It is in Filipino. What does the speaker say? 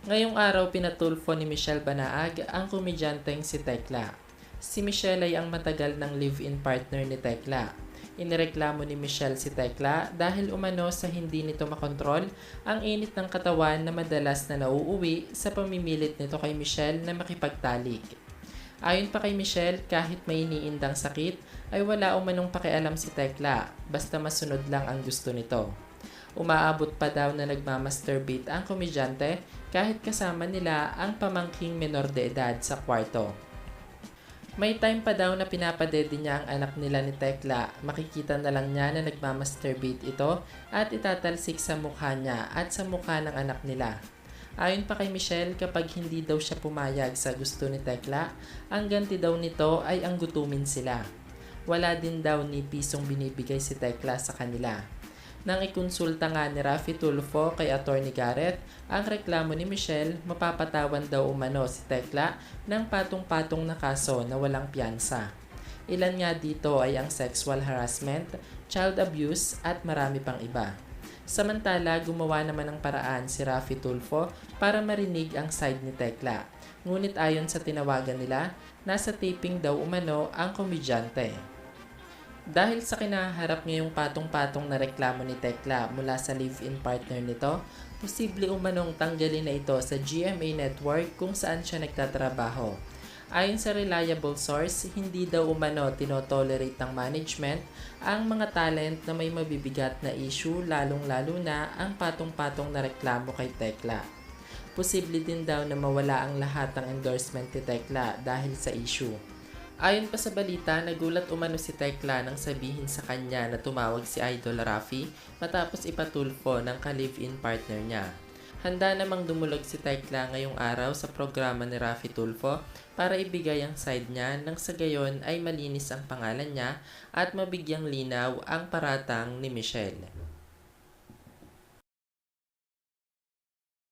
Ngayong araw pinatulfo ni Michelle Banaag ang komedyanteng si Tekla. Si Michelle ay ang matagal ng live-in partner ni Tekla. Inireklamo ni Michelle si Tekla dahil umano sa hindi nito makontrol ang init ng katawan na madalas na nauuwi sa pamimilit nito kay Michelle na makipagtalik. Ayon pa kay Michelle, kahit may iniindang sakit ay wala umanong pakialam si Tekla, basta masunod lang ang gusto nito. Umaabot pa daw na nagmamasturbate ang komedyante kahit kasama nila ang pamangking menor de edad sa kwarto. May time pa daw na pinapadede niya ang anak nila ni Tekla, makikita na lang niya na nagmamasturbate ito at itatalsik sa mukha niya at sa mukha ng anak nila. Ayon pa kay Michelle, kapag hindi daw siya pumayag sa gusto ni Tekla, ang ganti daw nito ay ang gutumin sila. Wala din daw ni pisong binibigay si Tekla sa kanila. Nang ikonsulta nga ni Raffy Tulfo kay Atty. Garrett ang reklamo ni Michelle, mapapatawan daw umano si Tekla ng patong-patong na kaso na walang piyansa. Ilan nga dito ay ang sexual harassment, child abuse at marami pang iba. Samantala, gumawa naman ng paraan si Raffy Tulfo para marinig ang side ni Tekla. Ngunit ayon sa tinawagan nila, nasa taping daw umano ang komedyante. Dahil sa kinaharap ngayong patong-patong na reklamo ni Tekla mula sa live-in partner nito, posible umanong tanggalin na ito sa GMA Network kung saan siya nagtatrabaho. Ayon sa reliable source, hindi daw umano tinotolerate ng management ang mga talent na may mabibigat na issue, lalong-lalo na ang patong-patong na reklamo kay Tekla. Posible din daw na mawala ang lahat ng endorsement ni Tekla dahil sa issue. Ayon pa sa balita, nagulat umano si Tekla nang sabihin sa kanya na tumawag si Idol Raffy matapos ipatulfo ng ka-live-in partner niya. Handa namang dumulog si Tekla ngayong araw sa programa ni Raffy Tulfo para ibigay ang side niya nang sa gayon ay malinis ang pangalan niya at mabigyang linaw ang paratang ni Michelle.